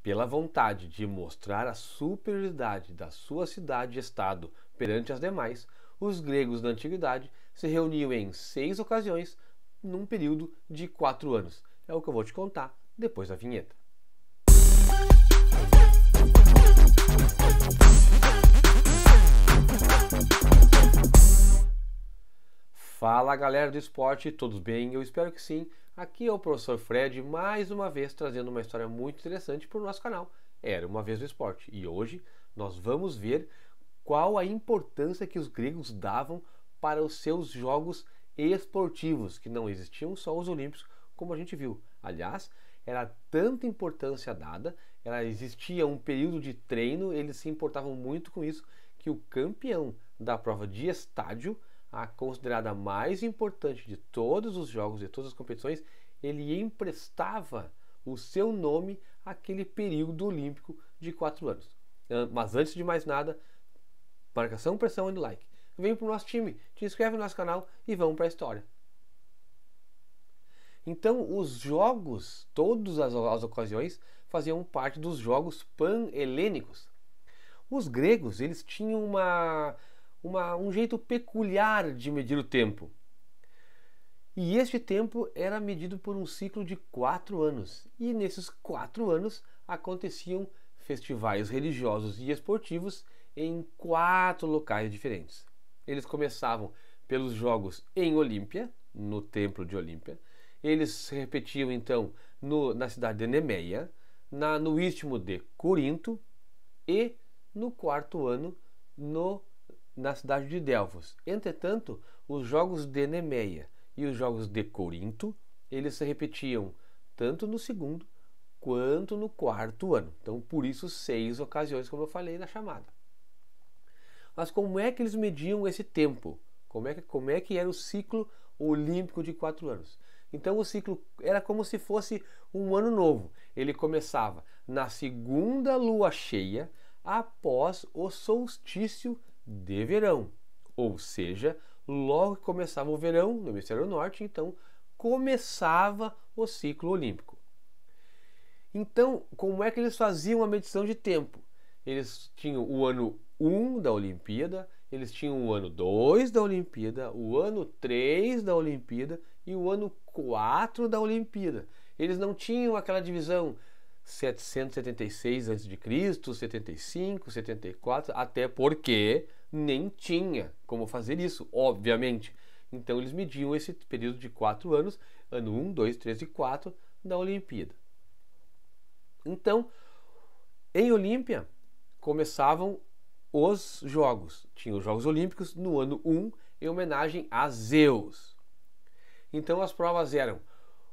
Pela vontade de mostrar a superioridade da sua cidade-estado perante as demais, os gregos da antiguidade se reuniam em 6 ocasiões num período de 4 anos. É o que eu vou te contar depois da vinheta. Fala galera do esporte, todos bem? Eu espero que sim. Aqui é o professor Fred, mais uma vez trazendo uma história muito interessante para o nosso canal. Era uma vez o esporte. E hoje nós vamos ver qual a importância que os gregos davam para os seus jogos esportivos, que não existiam só os olímpicos, como a gente viu. Aliás, era tanta importância dada, existia um período de treino, eles se importavam muito com isso, que o campeão da prova de estádio, a considerada mais importante de todos os jogos, de todas as competições, ele emprestava o seu nome àquele período olímpico de 4 anos. Mas antes de mais nada, marcação, pressão e like. Vem para o nosso time, te inscreve no nosso canal e vamos para a história. Então, os jogos, todas as ocasiões, faziam parte dos jogos pan-helênicos. Os gregos, eles tinham um jeito peculiar de medir o tempo. E este tempo era medido por um ciclo de 4 anos. E nesses 4 anos aconteciam festivais religiosos e esportivos em 4 locais diferentes. Eles começavam pelos jogos em Olímpia, no templo de Olímpia. Eles se repetiam então na cidade de Nemeia, no istmo de Corinto e no 4º ano na cidade de Delfos. Entretanto, os jogos de Nemeia e os jogos de Corinto, eles se repetiam tanto no 2º quanto no 4º ano. Então, por isso, 6 ocasiões, como eu falei na chamada. Mas como é que eles mediam esse tempo? Como é que era o ciclo olímpico de 4 anos? Então, o ciclo era como se fosse um ano novo. Ele começava na 2ª lua cheia, após o solstício de verão, ou seja, logo que começava o verão no hemisfério norte, então começava o ciclo olímpico. Então, como é que eles faziam a medição de tempo? Eles tinham o ano 1 da Olimpíada, eles tinham o ano 2 da Olimpíada, o ano 3 da Olimpíada e o ano 4 da Olimpíada. Eles não tinham aquela divisão 776 a.C., 75, 74, até porque nem tinha como fazer isso, obviamente. Então eles mediam esse período de 4 anos, ano 1, 2, 3 e 4 da Olimpíada. Então, em Olímpia, começavam os jogos. Tinha os Jogos Olímpicos no ano 1, em homenagem a Zeus. Então as provas eram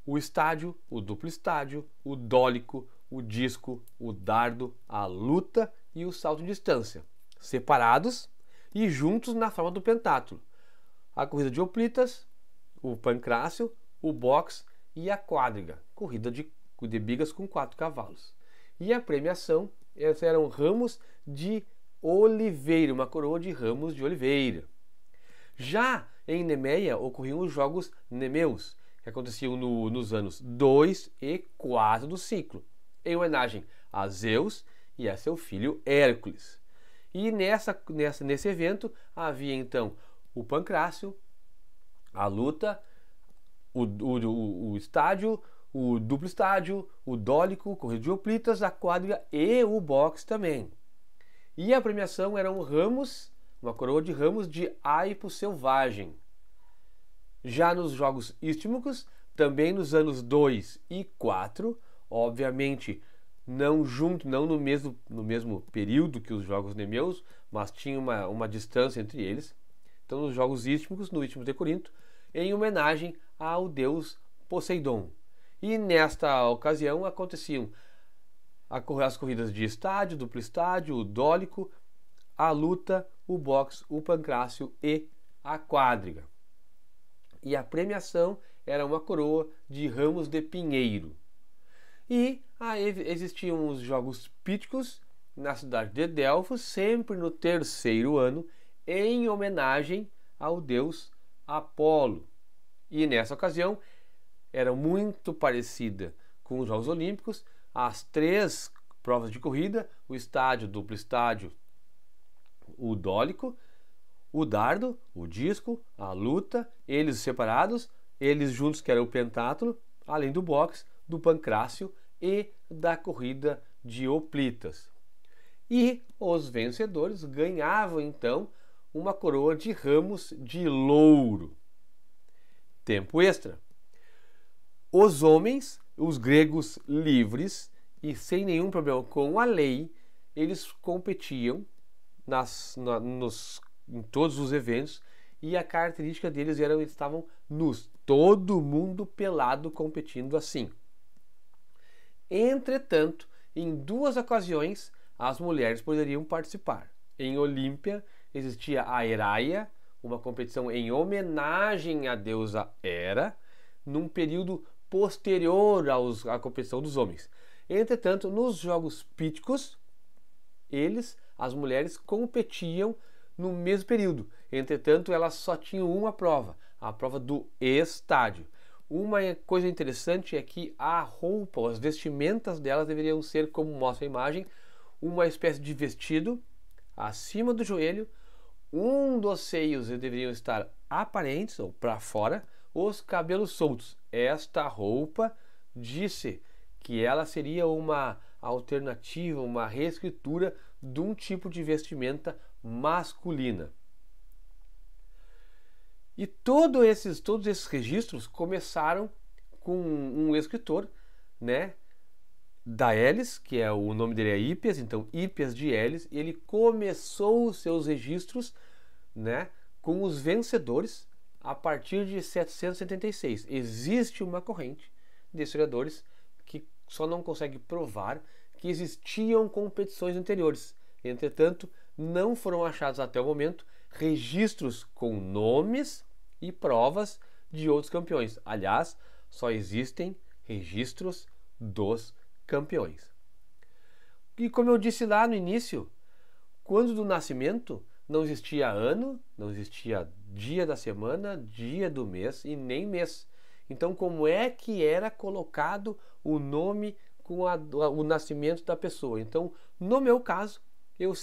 o estádio, o duplo estádio, o dólico, o disco, o dardo, a luta e o salto de distância, separados e juntos na forma do pentátulo. A corrida de hoplitas, o pancrácio, o boxe e a quadriga, corrida de bigas com 4 cavalos. E a premiação eram ramos de oliveira, uma coroa de ramos de oliveira. Já em Nemeia ocorriam os jogos nemeus, que aconteciam nos anos 2 e 4 do ciclo, em homenagem a Zeus e a seu filho Hércules. E nesse evento havia então o pancrácio, a luta, o estádio, o duplo estádio, o dólico, corrida de hoplitas, a quadriga e o boxe também. E a premiação eram ramos, uma coroa de ramos de aipo selvagem. Já nos jogos istmicos, também nos anos 2 e 4, obviamente não no mesmo período que os jogos nemeus, mas tinha uma distância entre eles. Então, nos jogos istmicos, no istmo de Corinto, em homenagem ao deus Poseidon. E nesta ocasião aconteciam as corridas de estádio, duplo estádio, o dólico, a luta, o boxe, o pancrácio e a quadriga. E a premiação era uma coroa de ramos de pinheiro. E aí existiam os jogos píticos na cidade de Delfos, sempre no 3º ano, em homenagem ao deus Apolo. E nessa ocasião era muito parecida com os Jogos Olímpicos. As 3 provas de corrida, o estádio, duplo estádio, o dólico, o dardo, o disco, a luta, eles separados, eles juntos, que era o pentátulo, além do boxe, do pancrácio e da corrida de hoplitas. E os vencedores ganhavam então uma coroa de ramos de louro. Tempo extra. Os homens, os gregos livres e sem nenhum problema com a lei, eles competiam em todos os eventos, e a característica deles era que eles estavam nus, todo mundo pelado competindo assim. Entretanto, em 2 ocasiões, as mulheres poderiam participar. Em Olímpia existia a Heraia, uma competição em homenagem à deusa Hera, num período posterior à competição dos homens. Entretanto, nos Jogos Píticos, as mulheres competiam no mesmo período. Entretanto, elas só tinham uma prova, a prova do estádio. Uma coisa interessante é que a roupa, as vestimentas delas deveriam ser, como mostra a imagem, uma espécie de vestido acima do joelho, um dos seios deveriam estar aparentes ou para fora, os cabelos soltos. Esta roupa disse que ela seria uma alternativa, uma reescritura de um tipo de vestimenta masculina. E todos esses registros começaram com um escritor, né, da Elis, que é o nome dele é Hípias, então Hípias de Elis. Ele começou os seus registros, né, com os vencedores a partir de 776. Existe uma corrente de historiadores que só não consegue provar que existiam competições anteriores. Entretanto, não foram achados até o momento registros com nomes e provas de outros campeões. Aliás, só existem registros dos campeões. E como eu disse lá no início, quando do nascimento não existia ano, não existia dia da semana, dia do mês e nem mês. Então, como é que era colocado o nome com o nascimento da pessoa? Então, no meu caso, eu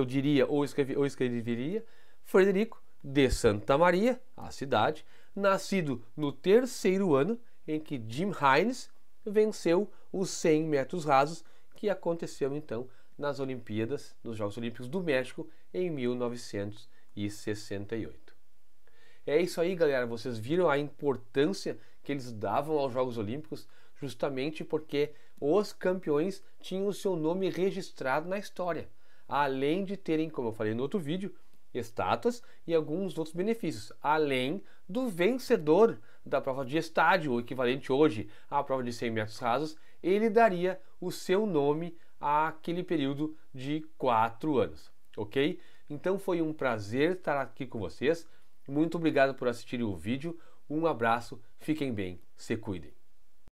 diria ou escreveria Frederico de Santa Maria, a cidade, nascido no 3º ano em que Jim Hines venceu os 100 metros rasos, que aconteceu então nas Olimpíadas, nos Jogos Olímpicos do México em 1968. É isso aí, galera. Vocês viram a importância que eles davam aos Jogos Olímpicos, justamente porque os campeões tinham o seu nome registrado na história, além de terem, como eu falei no outro vídeo, estátuas e alguns outros benefícios, além do vencedor da prova de estádio, o equivalente hoje à prova de 100 metros rasos, ele daria o seu nome àquele período de 4 anos, ok? Então foi um prazer estar aqui com vocês. Muito obrigado por assistirem o vídeo. Um abraço, fiquem bem, se cuidem.